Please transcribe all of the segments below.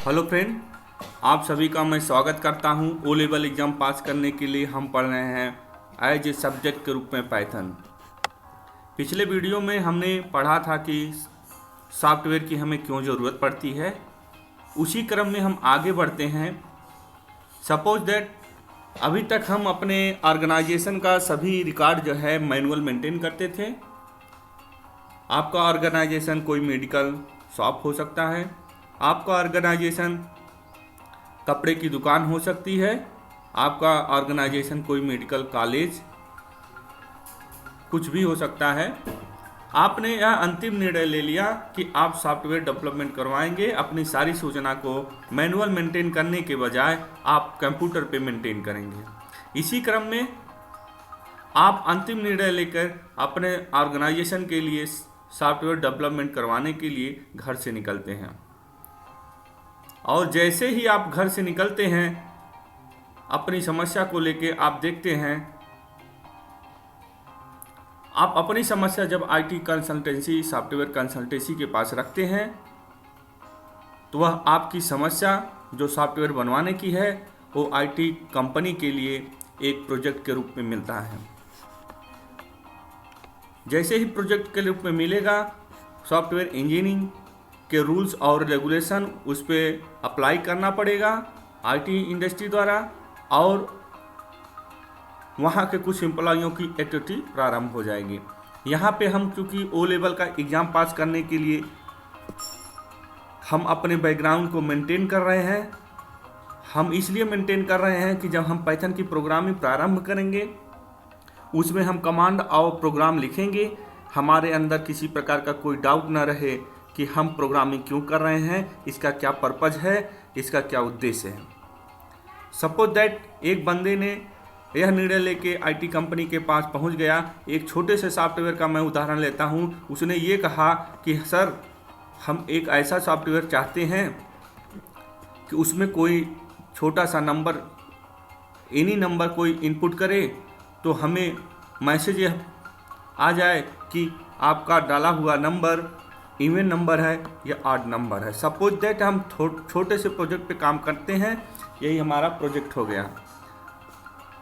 Hello friend, आप सभी का मैं स्वागत करता हूं। ओ लेवल एग्ज़ाम पास करने के लिए हम पढ़ रहे हैं एज ए सब्जेक्ट के रूप में पाइथन। पिछले वीडियो में हमने पढ़ा था कि सॉफ्टवेयर की हमें क्यों ज़रूरत पड़ती है। उसी क्रम में हम आगे बढ़ते हैं। सपोज दैट अभी तक हम अपने ऑर्गेनाइजेशन का सभी रिकॉर्ड जो है मैनुअल मेंटेन करते थे। आपका ऑर्गेनाइजेशन कोई मेडिकल शॉप हो सकता है, आपका ऑर्गेनाइजेशन कपड़े की दुकान हो सकती है, आपका ऑर्गेनाइजेशन कोई मेडिकल कॉलेज, कुछ भी हो सकता है। आपने यह अंतिम निर्णय ले लिया कि आप सॉफ्टवेयर डेवलपमेंट करवाएंगे। अपनी सारी सूचना को मैनुअल मेंटेन करने के बजाय आप कंप्यूटर पे मेंटेन करेंगे। इसी क्रम में आप अंतिम निर्णय लेकर अपने ऑर्गेनाइजेशन के लिए सॉफ्टवेयर डेवलपमेंट करवाने के लिए घर से निकलते हैं। और जैसे ही आप घर से निकलते हैं, अपनी समस्या को लेके आप देखते हैं, आप अपनी समस्या जब आईटी कंसल्टेंसी सॉफ्टवेयर कंसल्टेंसी के पास रखते हैं तो वह आपकी समस्या जो सॉफ्टवेयर बनवाने की है वो आईटी कंपनी के लिए एक प्रोजेक्ट के रूप में मिलता है। जैसे ही प्रोजेक्ट के रूप में मिलेगा, सॉफ्टवेयर इंजीनियरिंग के रूल्स और रेगुलेशन उस पर अप्लाई करना पड़ेगा आईटी इंडस्ट्री द्वारा, और वहाँ के कुछ एम्प्लॉइयों की एक्टिविटी प्रारंभ हो जाएगी। यहाँ पे हम चूँकि ओ लेवल का एग्ज़ाम पास करने के लिए हम अपने बैकग्राउंड को मेंटेन कर रहे हैं। हम इसलिए मेंटेन कर रहे हैं कि जब हम पाइथन की प्रोग्रामिंग प्रारंभ करेंगे, उसमें हम कमांड और प्रोग्राम लिखेंगे, हमारे अंदर किसी प्रकार का कोई डाउट न रहे कि हम प्रोग्रामिंग क्यों कर रहे हैं, इसका क्या पर्पज है, इसका क्या उद्देश्य है। सपोज दैट एक बंदे ने यह निर्णय लेके आईटी कंपनी के पास पहुंच गया। एक छोटे से सॉफ्टवेयर का मैं उदाहरण लेता हूं। उसने ये कहा कि सर, हम एक ऐसा सॉफ्टवेयर चाहते हैं कि उसमें कोई छोटा सा नंबर, एनी नंबर कोई इनपुट करे तो हमें मैसेज आ जाए कि आपका डाला हुआ नंबर इवन नंबर है या ऑड नंबर है। सपोज दैट हम छोटे से प्रोजेक्ट पे काम करते हैं, यही हमारा प्रोजेक्ट हो गया।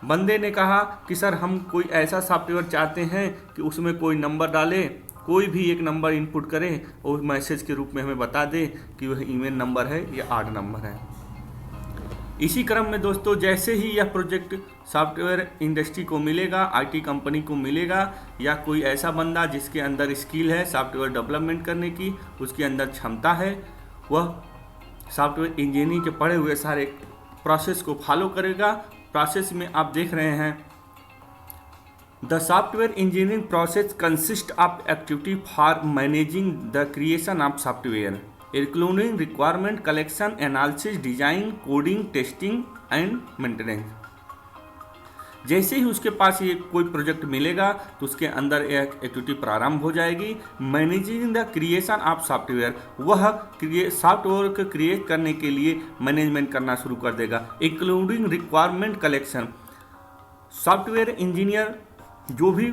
बंदे ने कहा कि सर, हम कोई ऐसा सॉफ्टवेयर चाहते हैं कि उसमें कोई नंबर डाले, कोई भी एक नंबर इनपुट करे और मैसेज के रूप में हमें बता दे कि वह इवन नंबर है या ऑड नंबर है। इसी क्रम में दोस्तों, जैसे ही यह प्रोजेक्ट सॉफ्टवेयर इंडस्ट्री को मिलेगा, आईटी कंपनी को मिलेगा, या कोई ऐसा बंदा जिसके अंदर स्किल है सॉफ्टवेयर डेवलपमेंट करने की, उसके अंदर क्षमता है, वह सॉफ्टवेयर इंजीनियरिंग के पढ़े हुए सारे प्रोसेस को फॉलो करेगा। प्रोसेस में आप देख रहे हैं, the software engineering process consist of activity for managing the creation of software including requirement collection, analysis, design, coding, testing and maintenance. जैसे ही उसके पास ये कोई प्रोजेक्ट मिलेगा तो उसके अंदर एक एक्टिविटी प्रारंभ हो जाएगी, managing the creation of software. वह सॉफ्टवेयर को क्रिएट करने के लिए मैनेजमेंट करना शुरू कर देगा, including requirement collection. Software engineer जो भी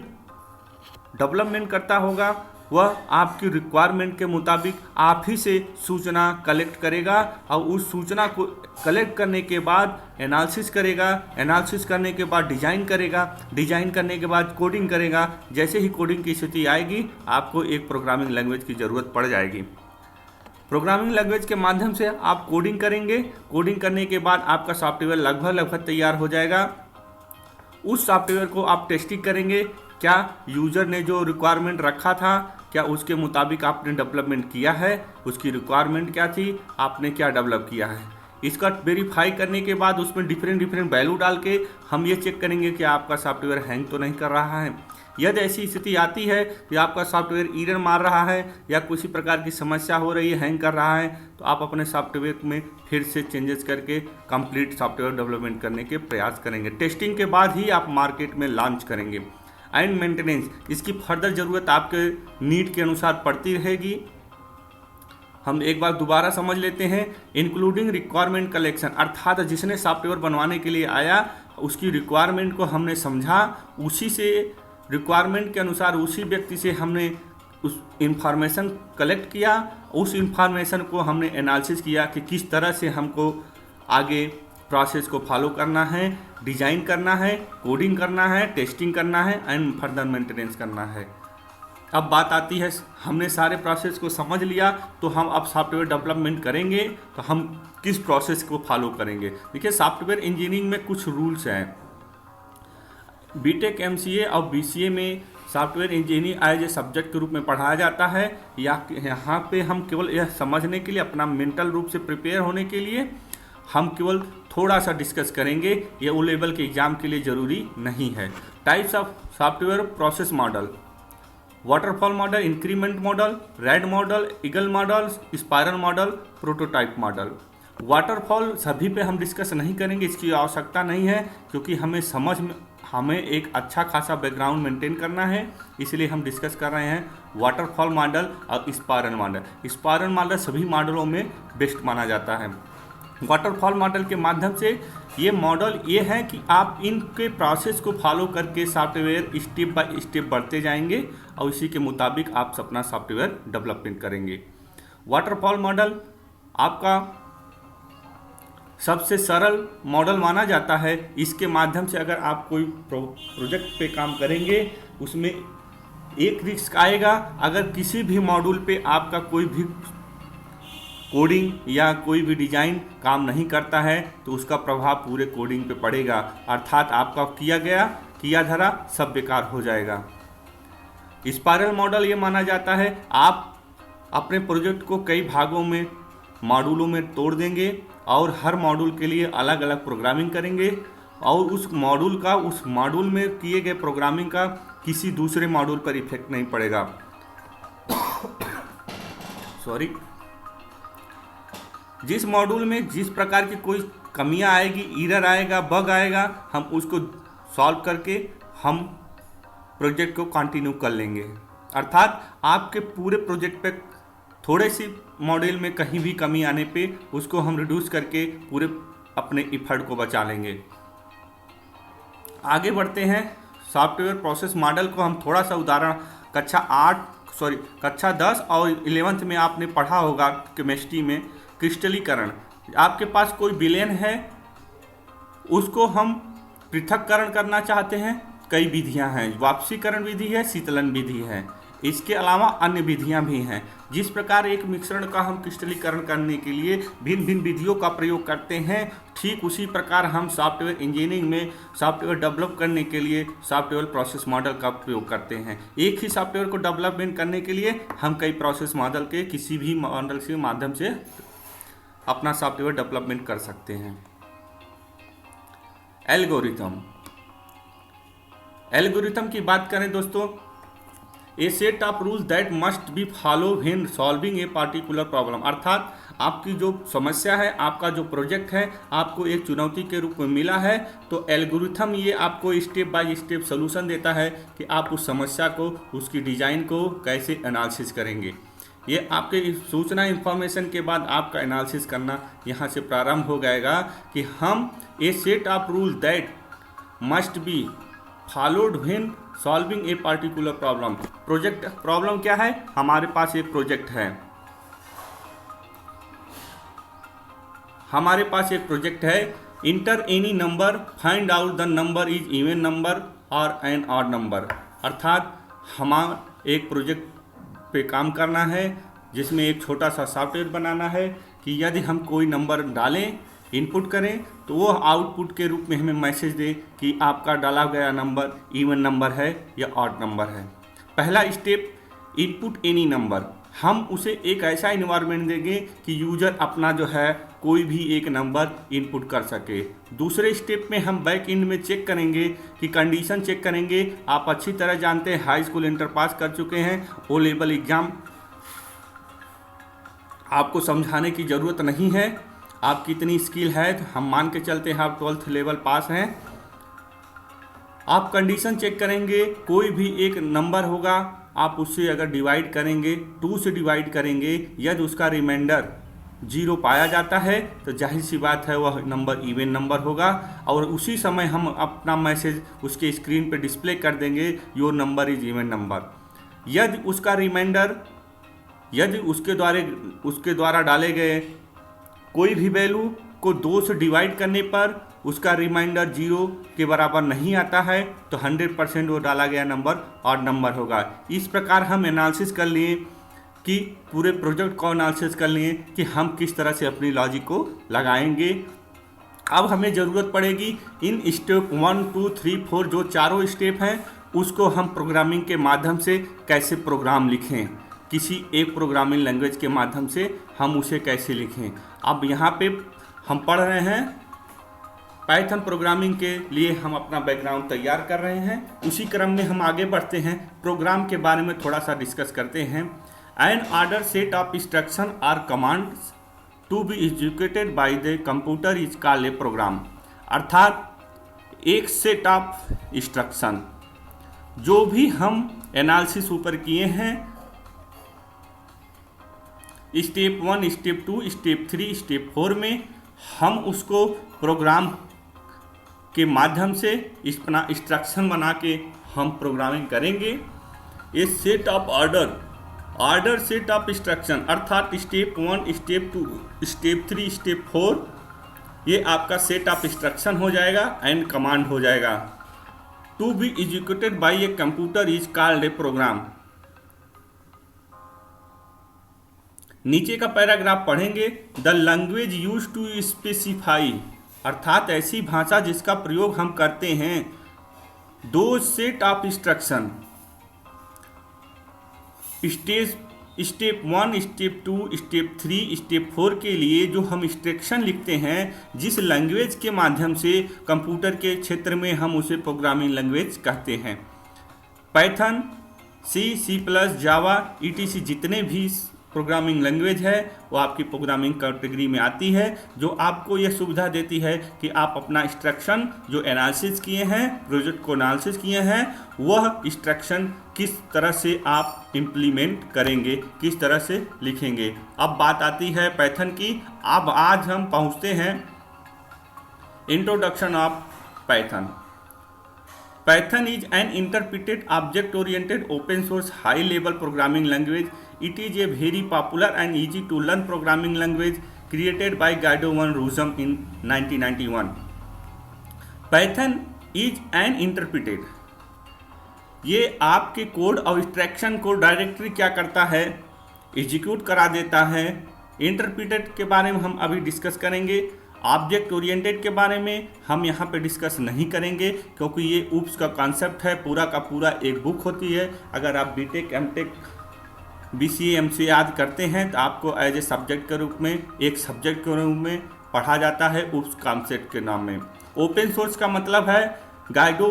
डेवलपमेंट करता होगा, वह आपकी रिक्वायरमेंट के मुताबिक आप ही से सूचना कलेक्ट करेगा, और उस सूचना को कलेक्ट करने के बाद एनालिसिस करेगा, एनालिसिस करने के बाद डिज़ाइन करेगा, डिज़ाइन करने के बाद कोडिंग करेगा। जैसे ही कोडिंग की स्थिति आएगी, आपको एक प्रोग्रामिंग लैंग्वेज की ज़रूरत पड़ जाएगी। प्रोग्रामिंग लैंग्वेज के माध्यम से आप कोडिंग करेंगे। कोडिंग करने के बाद आपका सॉफ्टवेयर लगभग तैयार हो जाएगा। उस सॉफ्टवेयर को आप टेस्टिंग करेंगे, क्या यूज़र ने जो रिक्वायरमेंट रखा था, क्या उसके मुताबिक आपने डेवलपमेंट किया है, उसकी रिक्वायरमेंट क्या थी, आपने क्या डेवलप किया है। इसका वेरीफाई करने के बाद उसमें डिफरेंट वैल्यू डाल के हम ये चेक करेंगे कि आपका सॉफ्टवेयर हैंग तो नहीं कर रहा है। यदि ऐसी स्थिति आती है कि आपका सॉफ्टवेयर एरर मार रहा है या किसी प्रकार की समस्या हो रही है, हैंग कर रहा है, तो आप अपने सॉफ्टवेयर में फिर से चेंजेस करके कंप्लीट सॉफ्टवेयर डेवलपमेंट करने के प्रयास करेंगे। टेस्टिंग के बाद ही आप मार्केट में लॉन्च करेंगे। एंड मेंटेनेंस, इसकी फर्दर ज़रूरत आपके नीड के अनुसार पड़ती रहेगी। हम एक बार दोबारा समझ लेते हैं। इंक्लूडिंग रिक्वायरमेंट कलेक्शन, अर्थात जिसने सॉफ्टवेयर बनवाने के लिए आया उसकी रिक्वायरमेंट को हमने समझा, उसी से रिक्वायरमेंट के अनुसार उसी व्यक्ति से हमने उस इंफॉर्मेशन कलेक्ट किया, उस इंफॉर्मेशन को हमने एनालिसिस किया कि किस तरह से हमको आगे प्रोसेस को फॉलो करना है, डिजाइन करना है, कोडिंग करना है, टेस्टिंग करना है एंड फर्दर मेंटेनेंस करना है। अब बात आती है, हमने सारे प्रोसेस को समझ लिया तो हम अब सॉफ्टवेयर डेवलपमेंट करेंगे तो हम किस प्रोसेस को फॉलो करेंगे। देखिए, सॉफ्टवेयर इंजीनियरिंग में कुछ रूल्स हैं। बीटेक, एमसीए और बीसीए में software engineering as a subject के रूप में पढ़ाया जाता है, या यहाँ पे हम केवल यह समझने के लिए, अपना मेंटल रूप से प्रिपेयर होने के लिए हम केवल थोड़ा सा डिस्कस करेंगे। ये ओ लेवल के एग्जाम के लिए ज़रूरी नहीं है। Types of software process model: waterfall model, increment model, red model, eagle model, spiral model, prototype model. Waterfall सभी पे हम डिस्कस नहीं करेंगे, इसकी आवश्यकता नहीं है, क्योंकि हमें एक अच्छा खासा बैकग्राउंड मेंटेन करना है, इसलिए हम डिस्कस कर रहे हैं वाटरफॉल मॉडल और स्पाइरल मॉडल। स्पाइरल मॉडल सभी मॉडलों में बेस्ट माना जाता है। वाटरफॉल मॉडल के माध्यम से ये मॉडल ये है कि आप इनके प्रोसेस को फॉलो करके सॉफ्टवेयर स्टेप बाय स्टेप बढ़ते जाएंगे और इसी के मुताबिक आप अपना सॉफ्टवेयर डेवलपमेंट करेंगे। वाटरफॉल मॉडल आपका सबसे सरल मॉडल माना जाता है। इसके माध्यम से अगर आप कोई प्रोजेक्ट पे काम करेंगे, उसमें एक रिस्क आएगा, अगर किसी भी मॉड्यूल पे आपका कोई भी कोडिंग या कोई भी डिजाइन काम नहीं करता है तो उसका प्रभाव पूरे कोडिंग पे पड़ेगा, अर्थात आपका किया धरा सब बेकार हो जाएगा। स्पाइरल मॉडल ये माना जाता है आप अपने प्रोजेक्ट को कई भागों में, मॉड्यूलों में तोड़ देंगे और हर मॉड्यूल के लिए अलग अलग प्रोग्रामिंग करेंगे और उस मॉड्यूल में किए गए प्रोग्रामिंग का किसी दूसरे मॉड्यूल पर इफेक्ट नहीं पड़ेगा। सॉरी, जिस मॉड्यूल में जिस प्रकार की कोई कमियां आएगी, एरर आएगा, बग आएगा, हम उसको सॉल्व करके हम प्रोजेक्ट को कंटिन्यू कर लेंगे। अर्थात आपके पूरे प्रोजेक्ट पे थोड़े सी मॉड्यूल में कहीं भी कमी आने पे उसको हम रिड्यूस करके पूरे अपने इफर्ट को बचा लेंगे। आगे बढ़ते हैं। सॉफ्टवेयर प्रोसेस मॉडल को हम थोड़ा सा उदाहरण कक्षा 10 और 11th में आपने पढ़ा होगा केमिस्ट्री में। क्रिस्टलीकरण, आपके पास कोई विलेन है, उसको हम पृथक्करण करना चाहते हैं, कई विधियां हैं, वाष्पीकरण विधि है, शीतलन विधि है, इसके अलावा अन्य विधियां भी हैं। जिस प्रकार एक मिश्रण का हम क्रिस्टलीकरण करने के लिए भिन्न भिन्न विधियों का प्रयोग करते हैं, ठीक उसी प्रकार हम सॉफ्टवेयर इंजीनियरिंग में सॉफ्टवेयर डेवलप करने के लिए सॉफ्टवेयर प्रोसेस मॉडल का प्रयोग करते हैं। एक ही सॉफ्टवेयर को डेवलपमेंट करने के लिए हम कई प्रोसेस मॉडल के किसी भी मॉडल के माध्यम से अपना सॉफ्टवेयर डेवलपमेंट कर सकते हैं। एल्गोरिथम की बात करें दोस्तों, a set of rules that must be follow when solving a particular problem. अर्थात आपकी जो समस्या है, आपका जो प्रोजेक्ट है, आपको एक चुनौती के रूप में मिला है, तो एल्गोरिथम ये आपको स्टेप बाय स्टेप सोल्यूशन देता है कि आप उस समस्या को, उसकी डिजाइन को कैसे एनालिसिस करेंगे। ये आपके सूचना इंफॉर्मेशन के बाद आपका एनालिसिस करना यहाँ से प्रारंभ हो जाएगा कि हम a set of rule that must be followed when solving a particular problem. Problem क्या है? हमारे पास एक प्रोजेक्ट है, enter any number, find out the number is even number or an odd number. अर्थात हमारा एक प्रोजेक्ट पे काम करना है जिसमें एक छोटा सा सॉफ्टवेयर बनाना है कि यदि हम कोई नंबर डालें, इनपुट करें, तो वो आउटपुट के रूप में हमें मैसेज दे कि आपका डाला गया नंबर इवन नंबर है या ऑड नंबर है। पहला स्टेप, इनपुट एनी नंबर। हम उसे एक ऐसा इन्वायरमेंट देंगे कि यूजर अपना जो है कोई भी एक नंबर इनपुट कर सके। दूसरे स्टेप में हम बैक एंड में चेक करेंगे कि कंडीशन चेक करेंगे। आप अच्छी तरह जानते हैं, हाई स्कूल इंटर पास कर चुके हैं, ओ लेवल एग्जाम आपको समझाने की ज़रूरत नहीं है। आप कितनी स्किल है तो हम मान के चलते हैं आप 12th लेवल पास हैं। आप कंडीशन चेक करेंगे, कोई भी एक नंबर होगा, आप उससे अगर डिवाइड करेंगे, 2 से डिवाइड करेंगे, यदि उसका रिमाइंडर 0 पाया जाता है तो जाहिर सी बात है वह नंबर इवन नंबर होगा और उसी समय हम अपना मैसेज उसके स्क्रीन पर डिस्प्ले कर देंगे, your number is even number. यदि उसका रिमाइंडर, यदि उसके द्वारा डाले गए कोई भी वैल्यू को 2 से डिवाइड करने पर उसका रिमाइंडर 0 के बराबर नहीं आता है तो 100% वो डाला गया नंबर ऑड नंबर होगा। इस प्रकार हम एनालिसिस कर लिए कि पूरे प्रोजेक्ट को एनालिसिस कर लिए कि हम किस तरह से अपनी लॉजिक को लगाएंगे। अब हमें ज़रूरत पड़ेगी इन स्टेप 1, 2, 3, 4 जो चारों स्टेप हैं उसको हम प्रोग्रामिंग के माध्यम से कैसे प्रोग्राम लिखें, किसी एक प्रोग्रामिंग लैंग्वेज के माध्यम से हम उसे कैसे लिखें। अब यहाँ पे हम पढ़ रहे हैं पाइथन प्रोग्रामिंग के लिए, हम अपना बैकग्राउंड तैयार कर रहे हैं। उसी क्रम में हम आगे बढ़ते हैं, प्रोग्राम के बारे में थोड़ा सा डिस्कस करते हैं। An order set of instruction or commands to be executed by the computer is called a program. अर्थात एक सेट ऑफ इंस्ट्रक्शन जो भी हम एनालिसिस ऊपर किए हैं, स्टेप 1, स्टेप 2, स्टेप 3, स्टेप 4 में हम उसको प्रोग्राम के माध्यम से अपना इंस्ट्रक्शन बना के हम प्रोग्रामिंग करेंगे। ये set of order set of instruction अर्थात स्टेप 1, स्टेप 2, स्टेप 3, स्टेप 4 ये आपका सेट ऑफ इंस्ट्रक्शन हो जाएगा एंड कमांड हो जाएगा। To be executed by a computer is called a program. नीचे का पैराग्राफ पढ़ेंगे, the language use to specify अर्थात ऐसी भाषा जिसका प्रयोग हम करते हैं दो set of instruction step 1, step 2, step 3, step 4 के लिए जो हम इंस्ट्रक्शन लिखते हैं जिस लैंग्वेज के माध्यम से कंप्यूटर के क्षेत्र में हम उसे प्रोग्रामिंग लैंग्वेज कहते हैं। पाइथन, C++, जावा, ETC जितने भी प्रोग्रामिंग लैंग्वेज है वो आपकी प्रोग्रामिंग कैटेगरी में आती है, जो आपको यह सुविधा देती है कि आप अपना इंस्ट्रक्शन जो एनालिसिस किए हैं, प्रोजेक्ट को एनालिसिस किए हैं, वह इंस्ट्रक्शन किस तरह से आप इम्प्लीमेंट करेंगे, किस तरह से लिखेंगे। अब बात आती है पाइथन की। अब आज हम पहुंचते हैं introduction of Python. Python is an interpreted object-oriented open source high-level programming language. It is a very popular and easy to learn programming language created by Guido van Rossum in 1991. Python is an interpreted. ये आपके code और instruction को directly क्या करता है, execute करा देता है। इंटरप्रेटेड के बारे में हम अभी डिस्कस करेंगे। ऑब्जेक्ट ओरिएंटेड के बारे में हम यहाँ पे डिस्कस नहीं करेंगे क्योंकि ये ऊप्स का कॉन्सेप्ट है, पूरा का पूरा एक बुक होती है। अगर आप बीटेक, एमटेक, BCA, MCA आदि करते हैं तो आपको एज ए सब्जेक्ट के रूप में, एक सब्जेक्ट के रूप में पढ़ा जाता है ऊप्स कॉन्सेप्ट के नाम में। ओपन सोर्स का मतलब है गाइडो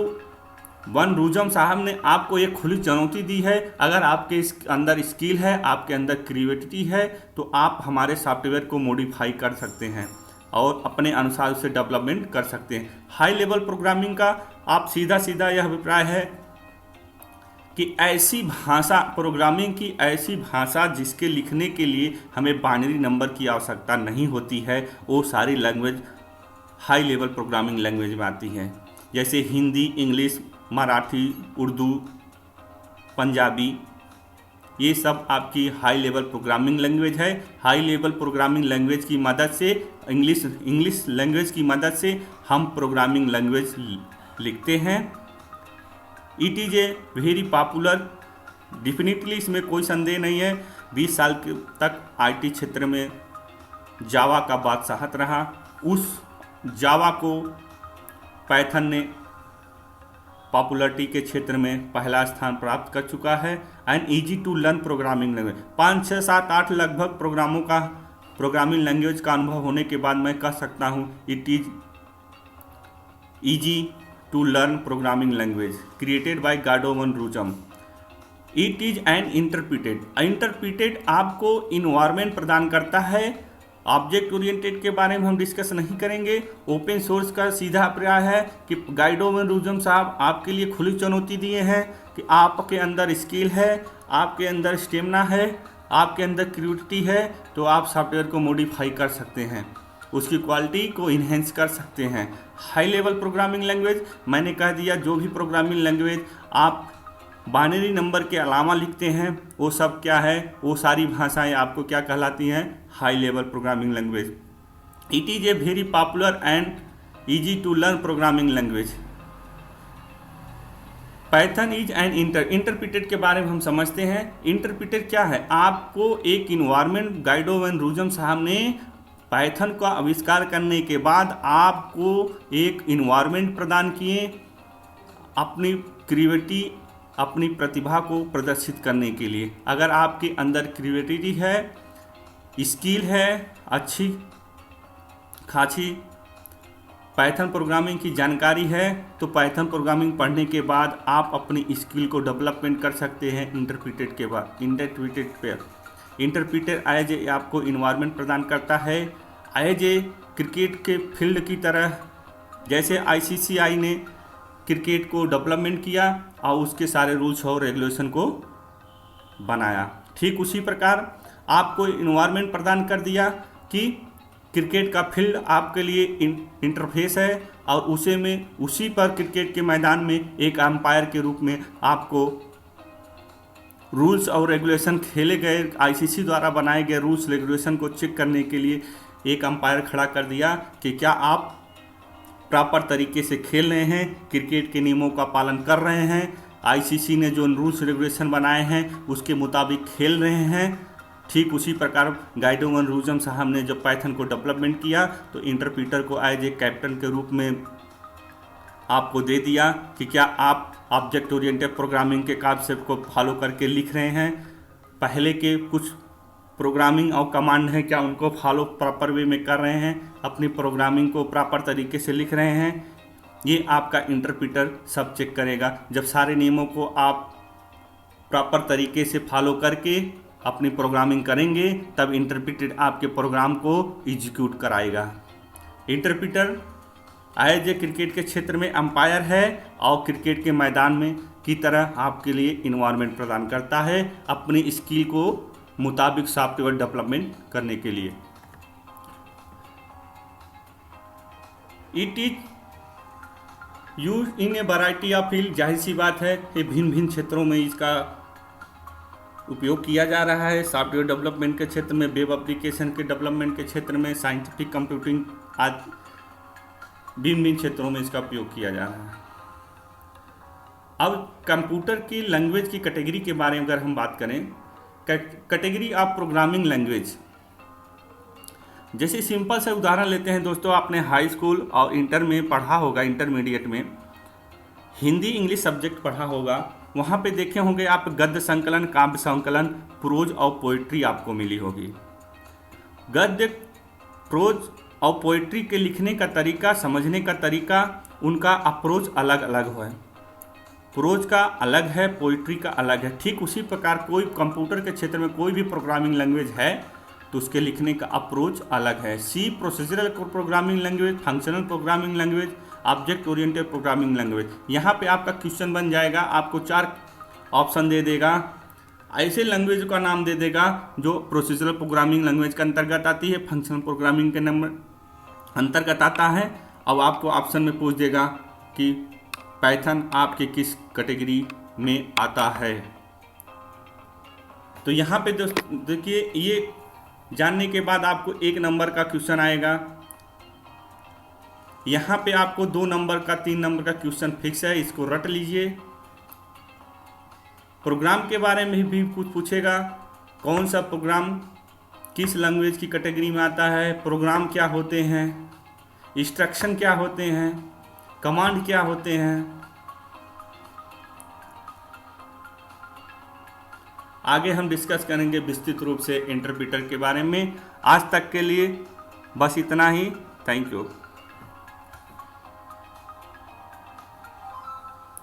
वन रूजम साहब ने आपको एक खुली चुनौती दी है। अगर आपके अंदर स्किल है, आपके अंदर क्रिएटिविटी है तो आप हमारे सॉफ्टवेयर को मॉडिफाई कर सकते हैं और अपने अनुसार उसे डेवलपमेंट कर सकते हैं। हाई लेवल प्रोग्रामिंग का आप सीधा यह अभिप्राय है कि ऐसी भाषा, प्रोग्रामिंग की ऐसी भाषा जिसके लिखने के लिए हमें बाइनरी नंबर की आवश्यकता नहीं होती है, वो सारी language high level programming language में आती हैं। जैसे हिंदी, इंग्लिश, मराठी, उर्दू, पंजाबी, ये सब आपकी हाई लेवल प्रोग्रामिंग लैंग्वेज है। हाई लेवल प्रोग्रामिंग लैंग्वेज की मदद से, इंग्लिश लैंग्वेज की मदद से हम प्रोग्रामिंग लैंग्वेज लिखते हैं। It is a very popular, definitely इसमें कोई संदेह नहीं है। 20 साल तक IT क्षेत्र में जावा का बादशाहत रहा। उस जावा को पाइथन ने पॉपुलरिटी के क्षेत्र में पहला स्थान प्राप्त कर चुका है। And easy to learn programming language 5, 6, 7, 8 लगभग प्रोग्रामिंग लैंग्वेज का अनुभव होने के बाद मैं कह सकता हूँ it is easy to learn programming language created by Guido van Rossum. It is an interpreted आपको इन्वायरमेंट प्रदान करता है। ऑब्जेक्ट ओरिएंटेड के बारे में हम डिस्कस नहीं करेंगे। ओपन सोर्स का सीधा अभिप्राय है कि गाइडो वन रूजम साहब आपके लिए खुली चुनौती दिए हैं कि आपके अंदर स्किल है, आपके अंदर स्टेमिना है, आपके अंदर क्रिएटिविटी है तो आप सॉफ्टवेयर को मॉडिफाई कर सकते हैं, उसकी क्वालिटी को इन्हेंस कर सकते हैं। हाई लेवल प्रोग्रामिंग लैंग्वेज मैंने कह दिया, जो भी प्रोग्रामिंग लैंग्वेज आप बाइनरी नंबर के अलावा लिखते हैं वो सब क्या है, वो सारी भाषाएं आपको क्या कहलाती हैं, high level programming language. It is a very popular and easy to learn programming language. Python is an interpreter के बारे में हम समझते हैं। इंटरप्रेटर क्या है, आपको एक इन्वायरमेंट गाइडो वैन रूजम साहब ने पाइथन का आविष्कार करने के बाद आपको एक इन्वायरमेंट प्रदान किए अपनी क्रिएटिविटी, अपनी प्रतिभा को प्रदर्शित करने के लिए। अगर आपके अंदर क्रिएटिविटी है, स्किल है, अच्छी खासी पाइथन प्रोग्रामिंग की जानकारी है, तो पाइथन प्रोग्रामिंग पढ़ने के बाद आप अपनी स्किल को डेवलपमेंट कर सकते हैं इंटरप्रेटेड के बाद। इंटरप्रेटर एज ए आपको इन्वायरमेंट प्रदान करता है, एज ए क्रिकेट के फील्ड की तरह, जैसे ICCI ने क्रिकेट को डेवलपमेंट किया और उसके सारे रूल्स और रेगुलेशन को बनाया, ठीक उसी प्रकार आपको इन्वायरमेंट प्रदान कर दिया कि क्रिकेट का फील्ड आपके लिए इंटरफेस है और उसी पर क्रिकेट के मैदान में एक अंपायर के रूप में आपको रूल्स और रेगुलेशन खेले गए ICC द्वारा बनाए गए रूल्स रेगुलेशन को चेक करने के लिए एक अंपायर खड़ा कर दिया कि क्या आप प्रॉपर तरीके से खेल रहे हैं, क्रिकेट के नियमों का पालन कर रहे हैं, ICC ने जो रूल्स रेगुलेशन बनाए हैं उसके मुताबिक खेल रहे हैं। ठीक उसी प्रकार गाइडो वैन रूजम साहब ने जब पाइथन को डेवलपमेंट किया तो इंटरप्रेटर को एज ए कैप्टन के रूप में आपको दे दिया कि क्या आप ऑब्जेक्ट ओरिएंटेड प्रोग्रामिंग के कॉन्सेप्ट को फॉलो करके लिख रहे हैं, पहले के कुछ प्रोग्रामिंग और कमांड हैं क्या उनको फॉलो प्रॉपर वे में कर रहे हैं, अपनी प्रोग्रामिंग को प्रॉपर तरीके से लिख रहे हैं। ये आपका इंटरप्रेटर सब चेक करेगा। जब सारे नियमों को आप प्रॉपर तरीके से फॉलो करके अपनी प्रोग्रामिंग करेंगे तब इंटरप्रेटर आपके प्रोग्राम को एग्जीक्यूट कराएगा। इंटरप्रेटर एज ए क्रिकेट के क्षेत्र में अंपायर है और क्रिकेट के मैदान में की तरह आपके लिए इन्वायरमेंट प्रदान करता है अपनी स्किल को मुताबिक सॉफ्टवेयर डेवलपमेंट करने के लिए। It is use in A variety of field, जाहिर सी बात है ये भिन्न भिन्न क्षेत्रों में इसका उपयोग किया जा रहा है। सॉफ्टवेयर डेवलपमेंट के क्षेत्र में, वेब एप्लीकेशन के डेवलपमेंट के क्षेत्र में, साइंटिफिक कंप्यूटिंग आदि भिन्न भिन्न क्षेत्रों में इसका उपयोग किया जा रहा है। अब कंप्यूटर की लैंग्वेज की कैटेगरी के बारे में अगर हम बात करें, कैटेगरी ऑफ प्रोग्रामिंग लैंग्वेज, जैसे सिंपल से उदाहरण लेते हैं दोस्तों, आपने हाई स्कूल और इंटर में पढ़ा होगा, इंटरमीडिएट में हिंदी इंग्लिश सब्जेक्ट पढ़ा होगा, वहाँ पे देखे होंगे आप गद्य संकलन, काव्य संकलन, प्रोज और पोइट्री आपको मिली होगी। गद्य, प्रोज और पोइट्री के लिखने का तरीका, समझने का तरीका, उनका अप्रोच अलग अलग है। प्रोज का अलग है, पोइट्री का अलग है। ठीक उसी प्रकार कोई कंप्यूटर के क्षेत्र में कोई भी प्रोग्रामिंग लैंग्वेज है तो उसके लिखने का अप्रोच अलग है। C procedural programming language, functional programming language, object oriented programming language. यहाँ पे आपका क्वेश्चन बन जाएगा, आपको 4 ऑप्शन दे देगा, ऐसे लैंग्वेज का नाम दे देगा जो प्रोसीजरल प्रोग्रामिंग लैंग्वेज के अंतर्गत आती है, फंक्शनल प्रोग्रामिंग के अंतर्गत आता है। अब आपको ऑप्शन में पूछ देगा कि पाइथन आपके किस कैटेगरी में आता है। तो यहाँ पे दोस्तों देखिए, ये जानने के बाद आपको 1 नंबर का क्वेश्चन आएगा। यहाँ पे आपको 2 नंबर का, 3 नंबर का क्वेश्चन फिक्स है, इसको रट लीजिए। प्रोग्राम के बारे में भी कुछ पूछेगा, कौन सा प्रोग्राम किस लैंग्वेज की कैटेगरी में आता है, प्रोग्राम क्या होते हैं, इंस्ट्रक्शन क्या होते हैं, कमांड क्या होते हैं। आगे हम डिस्कस करेंगे विस्तृत रूप से इंटरप्रेटर के बारे में। आज तक के लिए बस इतना ही। Thank you.